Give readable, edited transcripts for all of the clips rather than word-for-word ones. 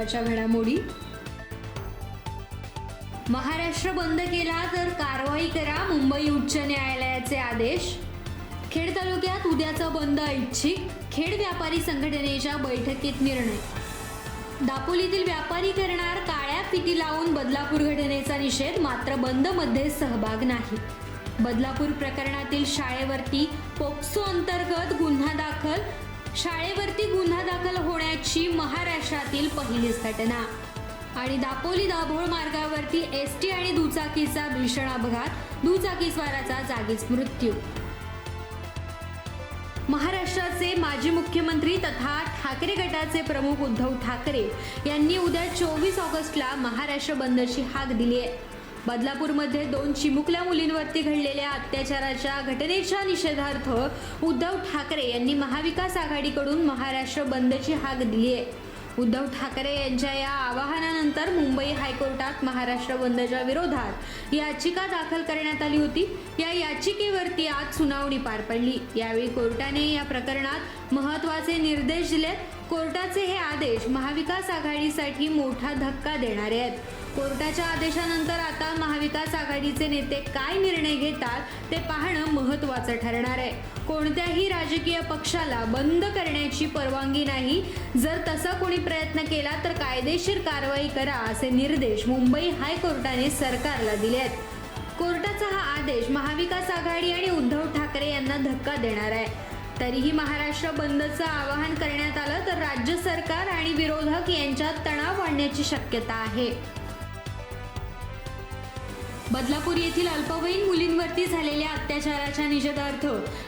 महत्त्वाच्या घडामोडी। महाराष्ट्र बंद केला तर कारवाई करा, मुंबई उच्च न्यायालयाचे आदेश। खेड तालुक्यात उद्याचा बंद ऐच्छिक, खेड व्यापारी संघटनेच्या बैठकीत निर्णय। दापोलीतील व्यापारी करणार काळ्या फिती लावून बदलापूर घटनेचा निषेध, मात्र बंद मध्ये सहभाग नाही। बदलापूर प्रकरणातील शाळेवरती पोक्सो अंतर्गत गुन्हा दाखल, शाळेवरती गुन्हा दाखल होण्याची महाराष्ट्रातील पहिलीच घटना। आणि दापोली दाभोळ मार्गावरती एसटी आणि दुचाकीचा भीषण अपघात, दुचाकीस्वाराचा जागीच मृत्यू। महाराष्ट्राचे माजी मुख्यमंत्री तथा ठाकरे गटाचे प्रमुख उद्धव ठाकरे यांनी उद्या 24 ऑगस्टला महाराष्ट्र बंदची हाक दिली आहे। बदलापूरमध्ये 2 चिमुकल्या मुलींवरती घडलेल्या अत्याचाराच्या घटनेच्या निषेधार्थ उद्धव ठाकरे यांनी महाविकास आघाडीकडून महाराष्ट्र बंदची हाक दिली आहे। उद्धव ठाकरे यांच्या या आवाहनानंतर मुंबई हायकोर्टात महाराष्ट्र बंदच्या विरोधात याचिका दाखल करण्यात आली होती। या याचिकेवरती आज सुनावणी पार पडली। यावेळी कोर्टाने या प्रकरणात महत्त्वाचे निर्देश दिले। कोर्टाचे हे आदेश महाविकास आघाडीसाठी मोठा धक्का देणारे आहेत। कोर्टाच्या आदेशानंतर आता महाविकास आघाडीचे नेते काय निर्णय घेतात ते पाहणं महत्त्वाचं ठरणार आहे। कोणत्याही राजकीय पक्षाला बंद करण्याची परवानगी नाही। जर तसा कोणी प्रयत्न केला तर कायदेशीर कारवाई करा, असे निर्देश मुंबई हायकोर्टाने सरकारला दिले आहेत। कोर्टाचा हा आदेश महाविकास आघाडी आणि उद्धव ठाकरे यांना धक्का देणार आहे। तरीही महाराष्ट्र बंदचं आवाहन करण्यात आलं तर राज्य सरकार आणि विरोधक यांच्यात तणाव वाढण्याची शक्यता आहे। बदलापूर येथील अल्पवयीन मुलींवरती झालेल्या अत्याचाराच्या निषेधार्थ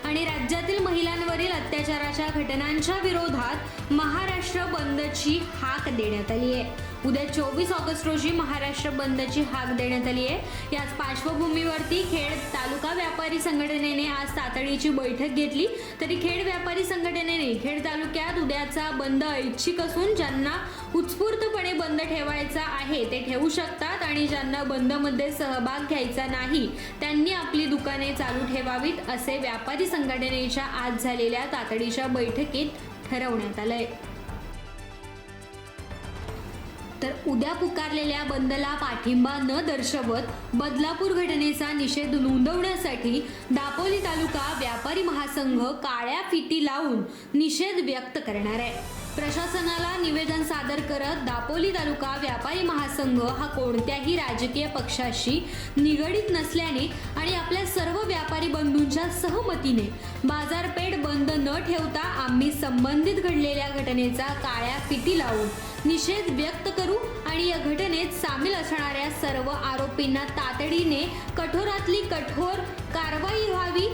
आणि राज्यातील महिलांवरील अत्याचाराच्या घटनांच्या विरोधात महाराष्ट्र बंदची हाक देण्यात आली आहे। उद्या 24 ऑगस्ट रोजी महाराष्ट्र बंदची हाक देण्यात आली आहे। याच पार्श्वभूमीवरती खेड तालुका व्यापारी संघटनेने आज तातडीची बैठक घेतली। तरी खेड व्यापारी संघटनेने खेड तालुक्यात उद्याचा बंद ऐच्छिक असून ज्यांना उत्स्फूर्तपणे बंद ठेवायचा आहे ते ठेवू शकतात आणि ज्यांना बंदमध्ये सहभाग घ्यायचा नाही त्यांनी आपली दुकाने चालू ठेवावीत, असे व्यापारी संघटनेच्या आज झालेल्या तातडीच्या बैठकीत ठरवण्यात आलंय। तर उद्या पुकारलेल्या बंदला पाठिंबा न दर्शवत बदलापूर घटनेचा निषेध नोंदवण्यासाठी दापोली तालुका व्यापारी महासंघ काळ्या फिती लावून निषेध व्यक्त करणार आहे। प्रशासनाला निवेदन सादर करत दापोली तालुका व्यापारी महासंघ हा कोणत्याही राजकीय पक्षाशी निगडीत नसल्याने आणि आपल्या सर्व व्यापारी बंधूंच्या सहमतीने बाजारपेठ बंद न ठेवता आम्ही संबंधित घडलेल्या घटनेचा काळ्या फिती लावून निषेध व्यक्त करू आणि या घटनेत सामील असणाऱ्या सर्व आरोपींना तातडीने कठोरातली कठोर कारवाई व्हावी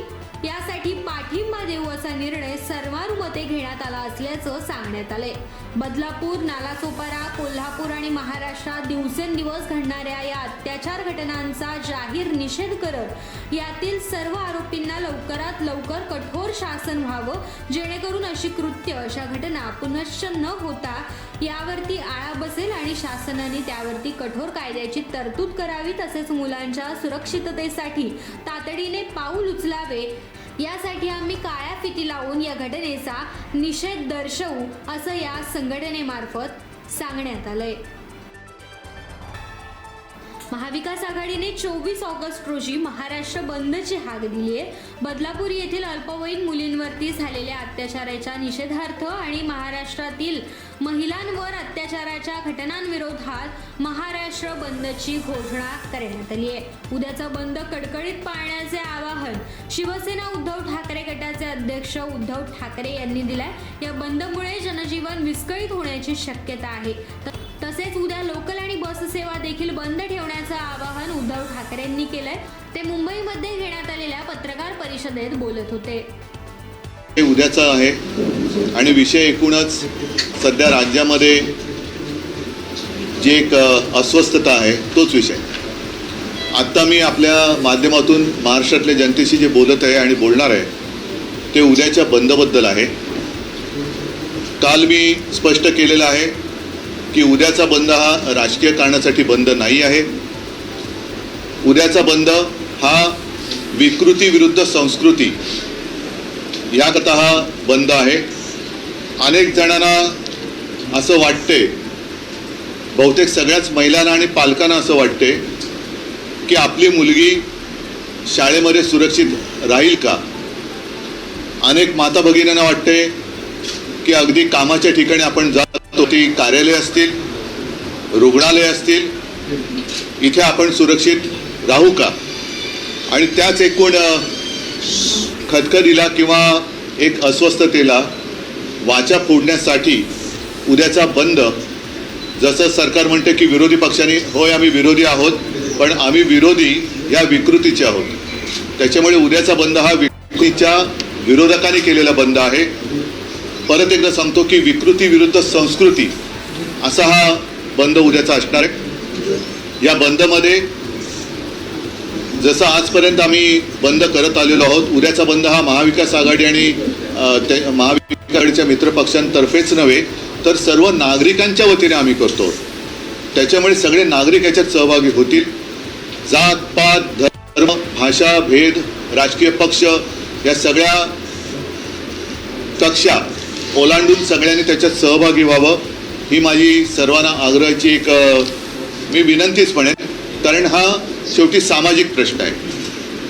यासाठी पाठिंबा देऊ, असा निर्णय सर्वानुमते घेण्यात आला असल्याचं सांगण्यात आले। बदलापूर, नालासोपारा, कोल्हापूर आणि महाराष्ट्रात दिवसेंदिवस घडणाऱ्या या अत्याचार घटनांचा जाहीर निषेध करत यातील सर्व आरोपींना लवकरात लवकर कठोर शासन व्हावं, जेणेकरून अशी कृत्य, अशा घटना पुनश्च न होता यावरती आळा बसेल आणि शासनाने त्यावरती कठोर कायद्याची तरतूद करावी। तसेच मुलांच्या सुरक्षिततेसाठी तातडीने पाऊल उचलावे यासाठी आम्ही काळ्या फिती लावून या घटनेचा निषेध दर्शवू, असं या संघटनेमार्फत सांगण्यात आलंय। महाविकास आघाडीने 24 ऑगस्ट रोजी महाराष्ट्र बंदची हाक दिली आहे। बदलापूर येथील अल्पवयीन मुलींवरती झालेल्या अत्याचाराच्या निषेधार्थ आणि महाराष्ट्रातील महिलांवर अत्याचाराच्या घटनांविरोधात महाराष्ट्र बंदची घोषणा करण्यात आली आहे। उद्याचा बंद कडकडीत पाळण्याचे आवाहन शिवसेना उद्धव ठाकरे गटाचे अध्यक्ष उद्धव ठाकरे यांनी दिलाय। या बंदमुळे जनजीवन विस्कळीत होण्याची शक्यता आहे। तसेच उद्या लोकल आणि बस सेवा देखील बंद ठेवण्याचं आवाहन उद्धव ठाकरेंनी केलंय। ते मुंबईमध्ये घेण्यात आलेल्या पत्रकार परिषदेत बोलत होते। उद्याचा आहे आणि विषय एकूणच सध्या राज्यामध्ये जी एक अस्वस्थता आहे तोच विषय। आता मी आपल्या माध्यमातून महाराष्ट्रातल्या जनतेशी जे बोलत आहे आणि बोलणार आहे ते उद्याच्या बंदबद्दल आहे। काल मी स्पष्ट केलेलं आहे की उद्याचा बंद हा राजकीय कारणासाठी बंद नाही आहे। उद्याचा बंद हा विकृती विरुद्ध संस्कृती याकरता हा बंद आहे। अनेक जणांना असं वाटते बहुतेक सगळ्याच महिलांना आणि पालकांना असं वाटते की आपली मुलगी शाळेमध्ये सुरक्षित राहील का. अनेक माता भगिनींना वाटते की अगदी कामाच्या ठिकाणी आपण जातो, ती कार्यालय असतील, रुग्णालय असतील, इथे आपण सुरक्षित राहू का. आणि त्याच एकूण खदखदीला किंवा एक अस्वस्थतेला वाचा फोडण्यासाठी उद्याचा बंद, जसं सरकार म्हणते की विरोधी पक्षांनी, होय आम्ही विरोधी आहोत, पण आम्ही विरोधी या विकृतीचे आहोत. त्याच्यामुळे उद्याचा बंद हा विकृतीच्या विरोधकांनी केलेला बंद आहे. परत एकदा सांगतो की विकृती विरुद्ध संस्कृती असा हा बंद उद्याचा असणार आहे. या बंदमध्ये जसं आजपर्यंत आम्ही बंद करत आलेलो आहोत, उद्याचा बंद हा महाविकास आघाडी आणि महाविकास आघाडीच्या मित्रपक्षांतर्फेच नव्हे तर सर्व नागरिकांच्या वतीने आम्ही करतो. त्याच्यामुळे सगळे नागरिक याच्यात सहभागी होतील. जात पात धर्म भाषा भेद राजकीय पक्ष या सगळ्या कक्षा ओलांडून सगळ्यांनी त्याच्यात सहभागी व्हावं ही माझी सर्वांना आग्रहाची एक मी विनंतीच म्हणेन. कारण हा शेवटी सामाजिक प्रश्न आहे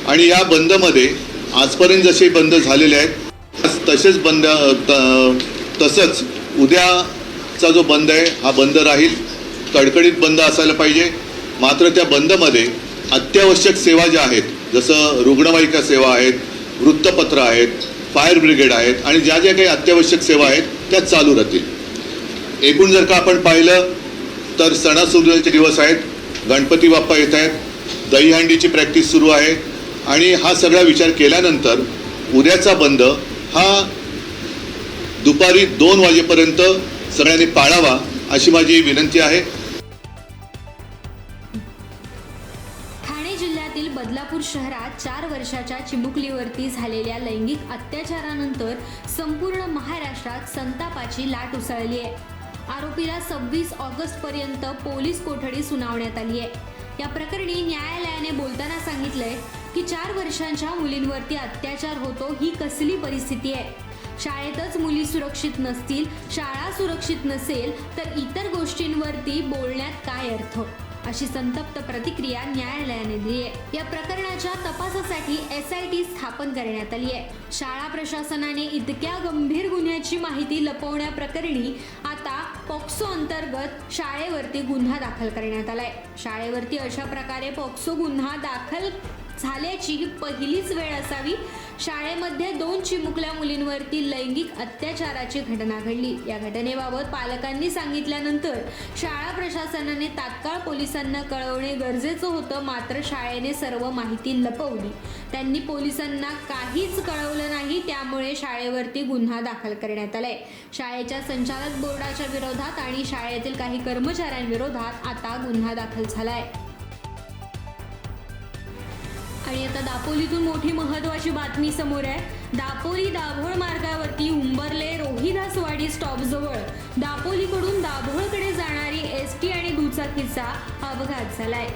आणि या बंदमध्ये आजपर्यंत जसे बंद झालेले आहेत तसेच तसंच उद्याचा जो बंद आहे हा बंद राहील. कडकडीत बंद असायला पाहिजे. मात्र त्या बंदमध्ये अत्यावश्यक सेवा ज्या आहेत, जसं रुग्णवाहिका सेवा आहेत, वृत्तपत्र आहेत, फायर ब्रिगेड आहेत आणि ज्या ज्या काही अत्यावश्यक सेवा आहेत त्या चालू राहतील. एकूण जर का आपण पाहिलं तर सणासुदीचे दिवस आहेत, गणपती बाप्पा येत आहेत, दहीहंडीची प्रॅक्टिस सुरू आहे आणि हा सगळा विचार केल्यानंतर उद्याचा बंद हा दुपारी 2 वाजेपर्यंत सगळ्यांनी पाळावा अशी माझी विनंती आहे. ठाणे जिल्ह्यातील बदलापूर शहरात 4 वर्षाच्या चिमुकलीवरती झालेल्या लैंगिक अत्याचारानंतर संपूर्ण महाराष्ट्रात संतापाची लाट उसळली आहे. आरोपीला 26 ऑगस्टपर्यंत पोलीस कोठडी सुनावण्यात आली आहे. या प्रकरणी न्यायालयाने बोलताना सांगितलंय की 4 वर्षांच्या मुलींवरती अत्याचार होतो ही कसली परिस्थिती आहे. शाळेतच मुली सुरक्षित नसतील, शाळा सुरक्षित नसेल तर इतर गोष्टींवरती बोलण्यात काय अर्थ, अशी संतप्त प्रतिक्रिया न्यायालयाने दिली आहे. या प्रकरणाच्या तपासासाठी SIT स्थापन करण्यात आली आहे. शाळा प्रशासनाने इतक्या गंभीर गुन्ह्याची माहिती लपवण्याप्रकरणी आता पॉक्सो अंतर्गत शाळेवरती गुन्हा दाखल करण्यात आलाय. शाळेवरती अशा प्रकारे पॉक्सो गुन्हा दाखल झाल्याची पहिलीच वेळ असावी. शाळेमध्ये 2 चिमुकल्या मुलींवरती लैंगिक अत्याचाराची घटना घडली. या घटनेबाबत पालकांनी सांगितल्यानंतर शाळा प्रशासनाने तात्काळ पोलिसांना कळवणे गरजेचं होतं. मात्र शाळेने सर्व माहिती लपवली. त्यांनी पोलिसांना काहीच कळवलं नाही. त्यामुळे शाळेवरती गुन्हा दाखल करण्यात आलाय. शाळेच्या संचालक बोर्डाच्या विरोधात आणि शाळेतील काही कर्मचाऱ्यांविरोधात आता गुन्हा दाखल झालाय. आणि आता दापोलीतून मोठी महत्त्वाची बातमी समोर आहे. दापोली दाभोळ मार्गावरती उंबरले रोहिदासवाडी स्टॉपजवळ दापोलीकडून दाभोळकडे जाणारी ST आणि दुचाकीचा अपघात झालाय.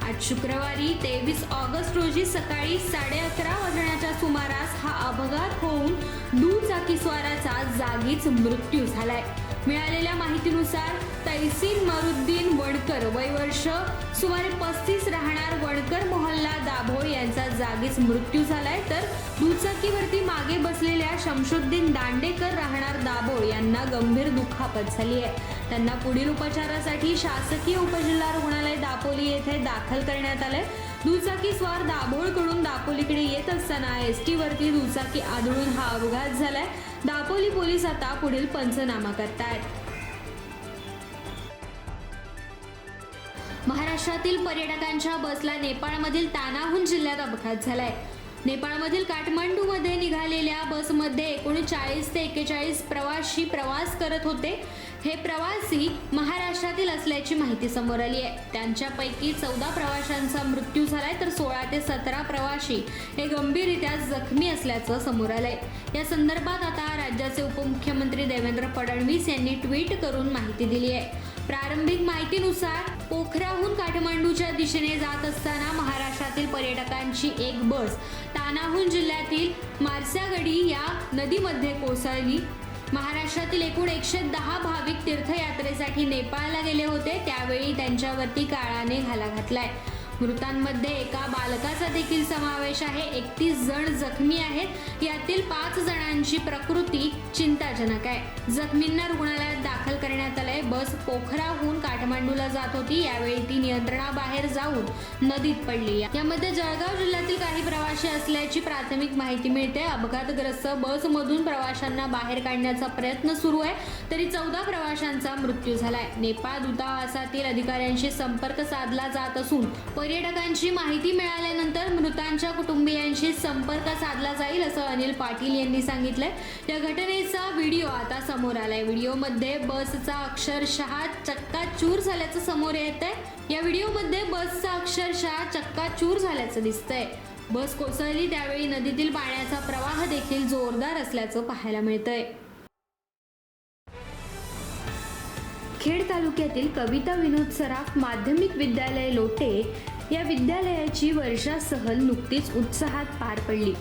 आज शुक्रवारी 23 ऑगस्ट रोजी सकाळी 11:30 वाजण्याच्या सुमारास हा अपघात होऊन दुचाकीस्वाराचा जागीच मृत्यू झालाय. मिळालेल्या माहितीनुसार तैसीन मरुद्दीन वणकर वय वर्ष सुमारे 35 राहणार वणकर मोहल्ला दाभोळ यांचा जागीच मृत्यू झालाय. तर दुचाकीवरती मागे बसलेल्या शमशुद्दीन दांडेकर राहणार दाभोळ यांना गंभीर दुखापत झाली आहे. त्यांना पुढील उपचारासाठी शासकीय उपजिल्हा रुग्णालय दापोली येथे दाखल करण्यात आले. दुचाकीस्वार दाभोळकडून दापोलीकडे येत असताना ST वरती दुचाकी आदळून हा अपघात झालाय. दापोली पोलीस आता पुढील पंचनामा करतायत. महाराष्ट्रातील पर्यटकांच्या बसला नेपाळमधील तानाहून जिल्ह्यात अपघात झालाय. नेपाळमधील काठमांडूमध्ये निघालेल्या बसमध्ये एकूण 40 ते 41 प्रवासी प्रवास करत होते. हे प्रवासी महाराष्ट्रातील असल्याची माहिती समोर आली आहे. त्यांच्यापैकी 14 प्रवाशांचा मृत्यू झालाय तर 16 ते 17 प्रवासी हे गंभीररित्या जखमी असल्याचं समोर आलंय. या संदर्भात आता राज्याचे उपमुख्यमंत्री देवेंद्र फडणवीस यांनी ट्विट करून माहिती दिली आहे. प्रारंभिक माहितीनुसार पोखराहून काठमांडूच्या दिशेने जात असताना महाराष्ट्रातील पर्यटकांची एक बस तानाहून जिल्ह्यातील मार्स्यागडी या नदीमध्ये कोसळली. महाराष्ट्रातील एकूण 110 भाविक तीर्थयात्रेसाठी नेपाळला गेले होते, त्यावेळी त्यांच्यावरती काळाने घाला घातलाय. मृतांमध्ये एका बालकाचा देखील समावेश आहे. 31 जण जखमी आहेत. यातील 5 जणांची प्रकृती चिंताजनक आहे. जखमींना रुग्णालयात दाखल करण्यात आलंय. बस पोखराहून काठमांडूला जात होती. यावेळी ती नियंत्रणाबाहेर जाऊन नदीत पडली. यामध्ये जळगाव जिल्ह्यातील काही प्रवासी असल्याची प्राथमिक माहिती मिळते. अपघातग्रस्त बसमधून प्रवाशांना बाहेर काढण्याचा प्रयत्न सुरू आहे, तरी 14 प्रवाशांचा मृत्यू झालाय. नेपाळ दूतावासातील अधिकाऱ्यांशी संपर्क साधला जात असून पर्यटकांची माहिती मिळाल्यानंतर मृतांच्या कुटुंबियांशी संपर्क साधला जाईल, असं अनिल पाटील यांनी सांगितलंय. या घटनेचा व्हिडिओ आता समोर आलाय. व्हिडिओमध्ये बसचा अक्षरशः चक्काचूर झाल्याचं समोर येत आहे. या व्हिडिओमध्ये बसचा अक्षरशः चक्काचूर झाल्याचं दिसतंय. बस कोसळली त्यावेळी नदीतील पाण्याचा प्रवाह देखील जोरदार असल्याचं पाहायला मिळतंय. खेड तालुक्यातील कविता विनोद सराफ माध्यमिक विद्यालय लोटे या विद्यालयाची वर्षा सहल नुकतीच उत्साहात पार पडली.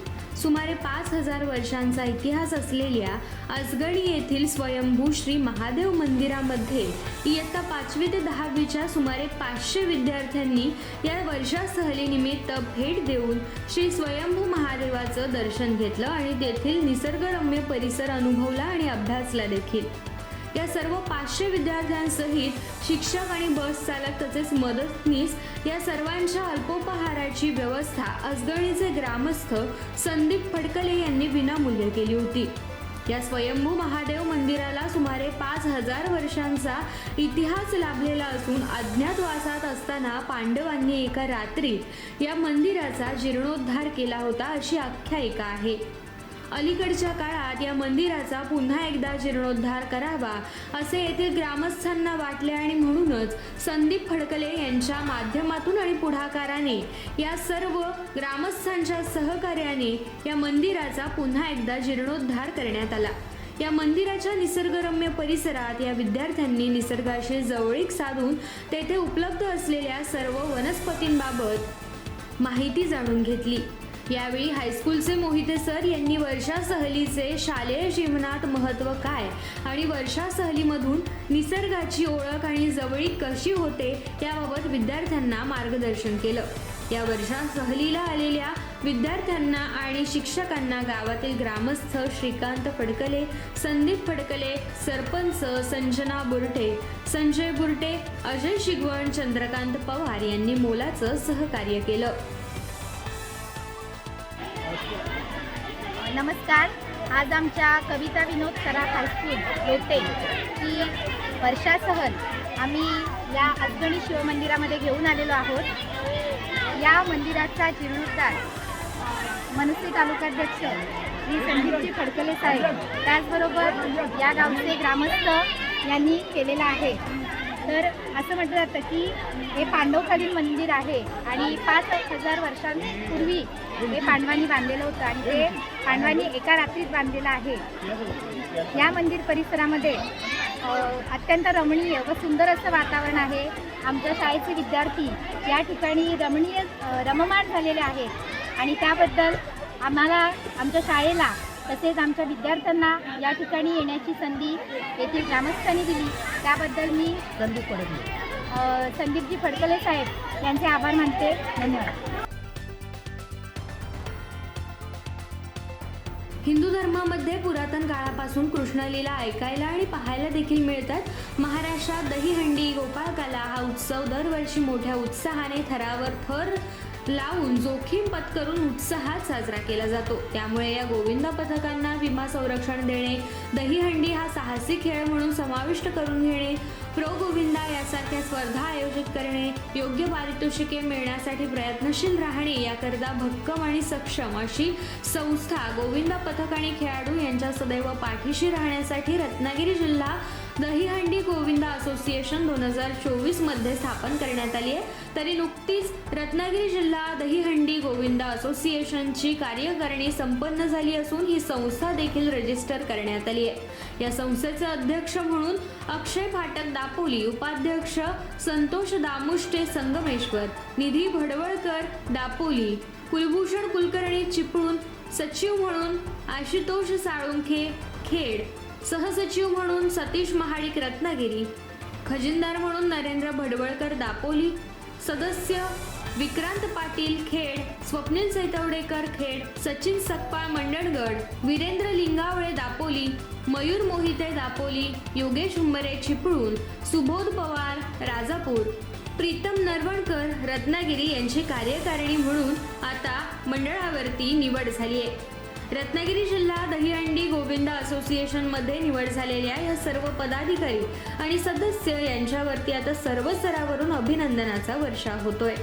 सुमारे 5000 वर्षांचा इतिहास असलेल्या आसगणी येथील स्वयंभू श्री महादेव मंदिरामध्ये इयत्ता 5वी ते 10वीच्या सुमारे 500 विद्यार्थ्यांनी या वर्षा सहलीनिमित्त भेट देऊन श्री स्वयंभू महादेवाचं दर्शन घेतलं आणि तेथील निसर्गरम्य परिसर अनुभवला आणि अभ्यासला देखील. या सर्व 500 विद्यार्थ्यांसहित शिक्षक आणि बस चालक तसेच मदतनीस या सर्वांच्या अल्पोपहाराची व्यवस्था आसगणीचे ग्रामस्थ संदीप फडकले यांनी विनामूल्य केली होती. या स्वयंभू महादेव मंदिराला सुमारे 5000 वर्षांचा इतिहास लाभलेला असून अज्ञातवासात असताना पांडवांनी एका रात्रीत या मंदिराचा जीर्णोद्धार केला होता, अशी आख्यायिका आहे. अलीकडच्या काळात या मंदिराचा पुन्हा एकदा जीर्णोद्धार करावा असे येथील ग्रामस्थांना वाटले आणि म्हणूनच संदीप फडकले यांच्या माध्यमातून आणि पुढाकाराने या सर्व ग्रामस्थांच्या सहकार्याने या मंदिराचा पुन्हा एकदा जीर्णोद्धार करण्यात आला. या मंदिराच्या निसर्गरम्य परिसरात या विद्यार्थ्यांनी निसर्गाशी जवळीक साधून तेथे उपलब्ध असलेल्या सर्व वनस्पतींबाबत माहिती जाणून घेतली. यावेळी हायस्कूलचे मोहिते सर यांनी वर्षा सहलीचे शालेय जीवनात महत्त्व काय आणि वर्षा सहलीमधून निसर्गाची ओळख आणि जवळीक कशी होते याबाबत विद्यार्थ्यांना मार्गदर्शन केलं. या वर्षा सहलीला आलेल्या विद्यार्थ्यांना आणि शिक्षकांना गावातील ग्रामस्थ श्रीकांत फडकले, संदीप फडकले, सरपंच संजना बुरटे, संजय बुरटे, अजय शिगवण, चंद्रकांत पवार यांनी मोलाचं सहकार्य केलं. नमस्कार. आज आमच्या कविता विनोद सराफ हायस्कूल लोटे ही वर्षा सहल आम्ही या आसगणी शिवमंदिरामध्ये घेऊन आलेलो आहोत. या मंदिराचा जीर्णोद्धार मनसे तालुकाध्यक्ष श्री संदीपजी फडकले साहेब त्याचबरोबर या गावचे ग्रामस्थ यांनी केलेला आहे. तर असं म्हटलं जातं की हे पांडवकालीन मंदिर आहे आणि 5000 वर्षांपूर्वी हे पांडवांनी बांधलेलं होतं आणि ते पांडवांनी एका रात्रीत बांधलेलं आहे. या मंदिर परिसरामध्ये अत्यंत रमणीय व सुंदर असं वातावरण आहे. आमच्या शाळेचे विद्यार्थी या ठिकाणी रममाण झालेले आहेत आणि त्याबद्दल आम्हाला आमच्या शाळेला तसेच आमच्या विद्यार्थ्यांना या ठिकाणी येण्याची संधी येथील ग्रामस्थांनी दिली. त्याबद्दल मी संदीपजी फडकले साहेब यांचे आभार मानते. धन्यवाद. हिंदू धर्मामध्ये पुरातन काळापासून कृष्णलीला ऐकायला आणि पाहायला देखील मिळतात. महाराष्ट्रात दहीहंडी गोपाळकाला हा उत्सव दरवर्षी मोठ्या उत्साहाने थरावर थर लावून जोखीम पत्करून उत्साहात साजरा केला जातो. त्यामुळे या गोविंदा पथकांना विमा संरक्षण देणे, दहीहंडी हा साहसी खेळ म्हणून समाविष्ट करून घेणे, प्रो गोविंदा यासारख्या स्पर्धा आयोजित करणे, योग्य पारितोषिके मिळण्यासाठी प्रयत्नशील राहणे याकरिता भक्कम आणि सक्षम अशी संस्था गोविंदा पथक आणि खेळाडू यांच्या सदैव पाठीशी राहण्यासाठी रत्नागिरी जिल्हा दहीहंडी गोविंदा असोसिएशन 2024 मध्ये स्थापन करण्यात आली आहे. तरी नुकतीच रत्नागिरी जिल्हा दहीहंडी गोविंदा असोसिएशनची कार्यकारिणी संपन्न झाली असून ही संस्था देखील रजिस्टर करण्यात आली आहे. या संस्थेचे अध्यक्ष म्हणून अक्षय फाटक दापोली, उपाध्यक्ष संतोष दामुष्टे संगमेश्वर, निधी भडवळकर दापोली, कुलभूषण कुलकर्णी चिपळूण, सचिव म्हणून आशुतोष साळुंखे खेड, सहसचिव म्हणून सतीश महाडिक रत्नागिरी, खजिनदार म्हणून नरेंद्र भडवळकर दापोली, सदस्य विक्रांत पाटील खेड, स्वप्नील सैतवडेकर खेड, सचिन सकपाळ मंडणगड, वीरेंद्र लिंगावळे दापोली, मयूर मोहिते दापोली, योगेश हुंबरे चिपळूण, सुबोध पवार राजापूर, प्रीतम नरवणकर रत्नागिरी यांची कार्यकारिणी म्हणून आता मंडळावरती निवड झाली आहे. रत्नागिरी जिल्हा दहीहंडी गोविंदा असोसिएशन मध्ये निवड झालेल्या या सर्व पदाधिकारी आणि सदस्य यांच्यावरती आता सर्व स्तरावरून अभिनंदनाचा वर्षाव होतोय.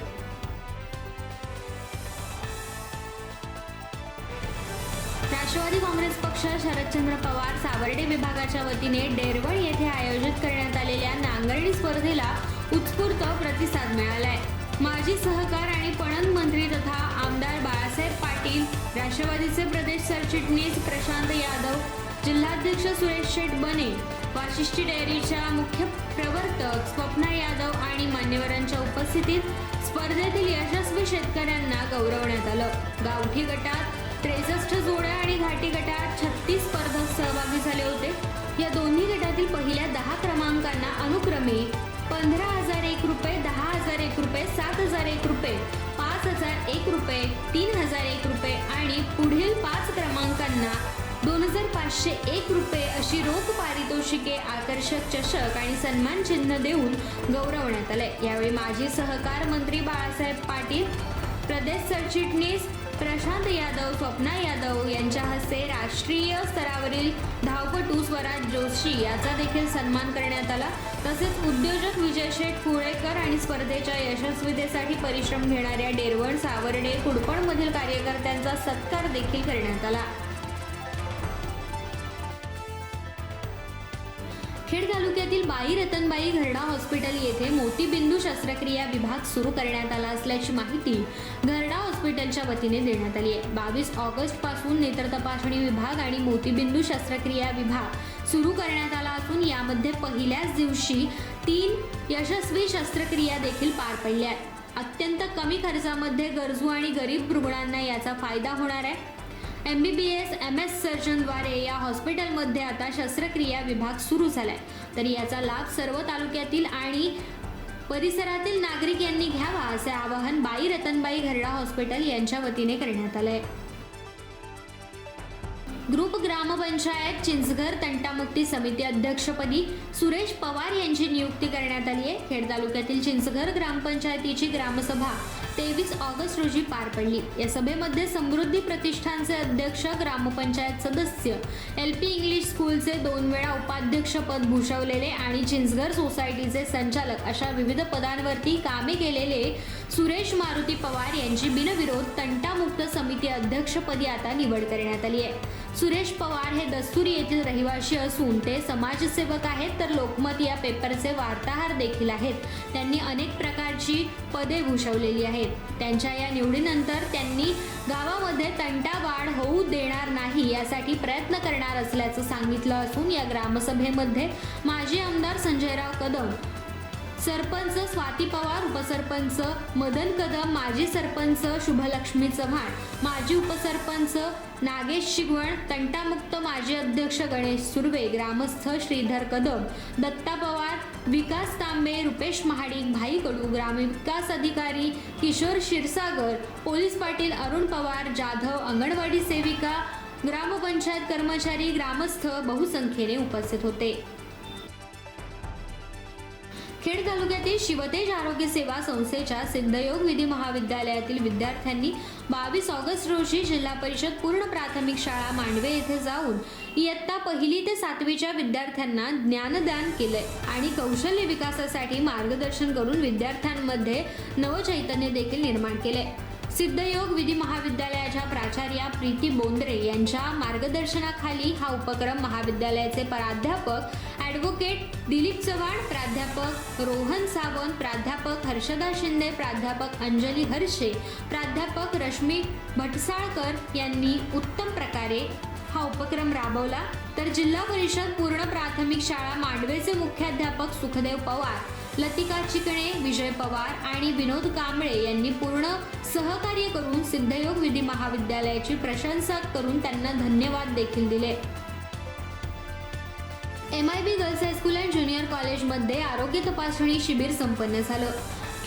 राष्ट्रवादी काँग्रेस पक्ष शरदचंद्र पवार सावर्डे विभागाच्या वतीने डेरवळ येथे आयोजित करण्यात आलेल्या नांगरणी स्पर्धेला उत्स्फूर्त प्रतिसाद मिळालाय. माजी सहकार आणि पणन मंत्री तथा आमदार बाळासाहेब पाटील, राष्ट्रवादीचे प्रदेश सरचिटणीस प्रशांत यादव, जिल्हाध्यक्ष सुरेश शेठ बने, वाशिष्ठी डेअरीच्या मुख्य प्रवर्तक स्वप्ना यादव आणि मान्यवरांच्या उपस्थितीत स्पर्धेतील यशस्वी शेतकऱ्यांना गौरवण्यात आलं. गावठी गटात 63 जोड्या आणि घाटी गटात 36 स्पर्धक सहभागी झाले होते. या दोन्ही गटातील पहिल्या 10 क्रमांकांना अनुक्रमे 15,001 रुपये, 10,001 रुपये, 7,001 रुपये, 5,001 रुपये, 3,001 रुपये आणि पुढील 5 क्रमांकांना 2,501 रुपये अशी रोख पारितोषिके, आकर्षक चषक आणि सन्मान चिन्ह देऊन गौरवण्यात आले. यावेळी माजी सहकार मंत्री बाळासाहेब पाटील, प्रदेश सरचिटणीस प्रशांत यादव, स्वप्ना यादव यांच्या हस्ते राष्ट्रीय स्तरावरील धावपटू स्वराज जोशी याचा देखील सन्मान करण्यात आला. तसेच उद्योजक विजय शेठ कुळेकर आणि स्पर्धेच्या यशस्वीतेसाठी परिश्रम घेणाऱ्या डेरवण, सावर्डे, कुडपणमधील कार्यकर्त्यांचा सत्कार देखील करण्यात आला. खेड तालुक्यातील बाई रतनबाई घरडा हॉस्पिटल येथे मोतीबिंदू शस्त्रक्रिया विभाग सुरू करण्यात आला असल्याची माहिती घरडा हॉस्पिटलच्या वतीने देण्यात आली आहे. 22 ऑगस्ट पासून नेत्र तपासणी विभाग आणि मोतीबिंदू शस्त्रक्रिया विभाग सुरू करण्यात आला असून यामध्ये पहिल्याच दिवशी 3 यशस्वी शस्त्रक्रिया देखील पार पडल्या आहेत. अत्यंत कमी खर्चामध्ये गरजू आणि गरीब रुग्णांना याचा फायदा होणार आहे. MBBS MS सर्जनद्वारे या हॉस्पिटलमध्ये आता शस्त्रक्रिया विभाग सुरू झालाय. तर याचा लाभ सर्व तालुक्यातील आणि परिसरातील नागरिक यांनी घ्यावा असे आवाहन बाई रतनबाई घरडा हॉस्पिटल यांच्या वतीने करण्यात आलंय. ग्रुप ग्रामपंचायत चिंचघर तंटामुक्ती समिती अध्यक्षपदी सुरेश पवार यांची नियुक्ती करण्यात आली आहे. खेड तालुक्यातील चिंचघर ग्रामपंचायतीची ग्रामसभा 23 ऑगस्ट रोजी पार पडली. या सभेमध्ये समृद्धी प्रतिष्ठानचे अध्यक्ष, ग्रामपंचायत सदस्य, LP इंग्लिश स्कूलचे 2 वेळा उपाध्यक्ष पद भूषवलेले आणि चिंचघर सोसायटीचे संचालक अशा विविध पदांवरती कामे केलेले सुरेश मारुती पवार यांची बिनविरोध तंटामुक्त समिती अध्यक्षपदी आता निवड करण्यात आली आहे. सुरेश पवार हे दस्तुरी येथील रहिवासी असून ते समाजसेवक आहेत, तर लोकमत या पेपरचे वार्ताहर देखील आहेत. त्यांनी अनेक प्रकारची पदे भूषवलेली आहेत. त्यांच्या या निवडीनंतर त्यांनी गावामध्ये तंटावाढ होऊ देणार नाही यासाठी प्रयत्न करणार असल्याचं सांगितलं असून या ग्रामसभेमध्ये माजी आमदार संजयराव कदम, सरपंच स्वाती पवार, उपसरपंच मदन कदम, माजी सरपंच शुभलक्ष्मी चव्हाण, माजी उपसरपंच नागेश शिगवण, तंटामुक्त माजी अध्यक्ष गणेश सुर्वे, ग्रामस्थ श्रीधर कदम, दत्ता पवार, विकास तांबे, रुपेश महाडिक, भाई कडू, ग्रामविकास अधिकारी किशोर क्षीरसागर, पोलीस पाटील अरुण पवार, जाधव, अंगणवाडी सेविका, ग्रामपंचायत कर्मचारी, ग्रामस्थ बहुसंख्येने उपस्थित होते. खेड तालुक्यातील शिवतेज आरोग्य सेवा संस्थेच्या सिद्धयोग विधी महाविद्यालयातील विद्यार्थ्यांनी 22 ऑगस्ट रोजी जिल्हा परिषद पूर्ण प्राथमिक शाळा मांडवे येथे जाऊन इयत्ता 1ली ते 7वीच्या विद्यार्थ्यांना ज्ञानदान केले आणि कौशल्य विकासासाठी मार्गदर्शन करून विद्यार्थ्यांमध्ये नवचैतन्य देखील निर्माण केले. सिद्धयोग विधी महाविद्यालयाच्या प्राचार्या प्रीती बोंद्रे यांच्या मार्गदर्शनाखाली हा उपक्रम महाविद्यालयाचे प्राध्यापक ॲडव्होकेट दिलीप चव्हाण, प्राध्यापक रोहन सावंत, प्राध्यापक हर्षदा शिंदे, प्राध्यापक अंजली हर्षे, प्राध्यापक रश्मी भटसाळकर यांनी उत्तम प्रकारे हा उपक्रम राबवला. तर जिल्हा परिषद पूर्ण प्राथमिक शाळा मांडवेचे मुख्याध्यापक सुखदेव पवार, लतिका चिकणे, विजय पवार आणि विनोद कांबळे यांनी पूर्ण सहकार्य करून सिद्धयोग विधी महाविद्यालयाची प्रशंसा करून त्यांना धन्यवाद देखील दिले. MIB girls high school and junior कॉलेजमध्ये आरोग्य तपासणी शिबिर संपन्न झालं.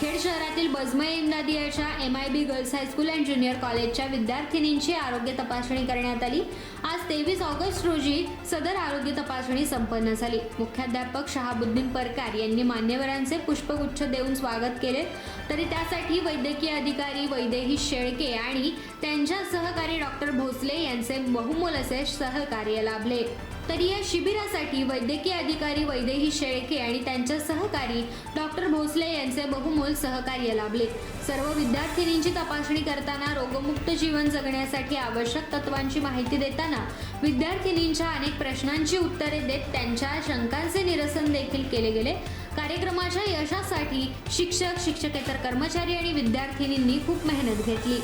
खेड शहरातील बजमय इमदादियाच्या MIB girls high school and junior कॉलेजच्या विद्यार्थिनींची आरोग्य तपासणी करण्यात आली. आज 23 ऑगस्ट रोजी सदर आरोग्य तपासणी संपन्न झाली. मुख्याध्यापक शहाबुद्दीन परकार यांनी मान्यवरांचे पुष्पगुच्छ देऊन स्वागत केले. तरी त्यासाठी वैद्यकीय अधिकारी वैदेही शेळके आणि त्यांच्या सहकारी डॉक्टर भोसले यांचे बहुमोल असे सहकार्य लाभले. तरी या शिबिरासाठी वैद्यकीय अधिकारी वैदेही शेळके आणि त्यांच्या सहकारी डॉक्टर भोसले यांचे बहुमोल सहकार्य लाभले. सर्व विद्यार्थिनींची तपासणी करताना रोगमुक्त जीवन जगण्यासाठी आवश्यक तत्वांची माहिती देताना विद्यार्थिनींच्या अनेक प्रश्नांची उत्तरे देत त्यांच्या शंकांचे निरसन देखील केले गेले. कार्यक्रमाच्या यशासाठी शिक्षक, शिक्षकेतर कर्मचारी आणि विद्यार्थिनींनी खूप मेहनत घेतली.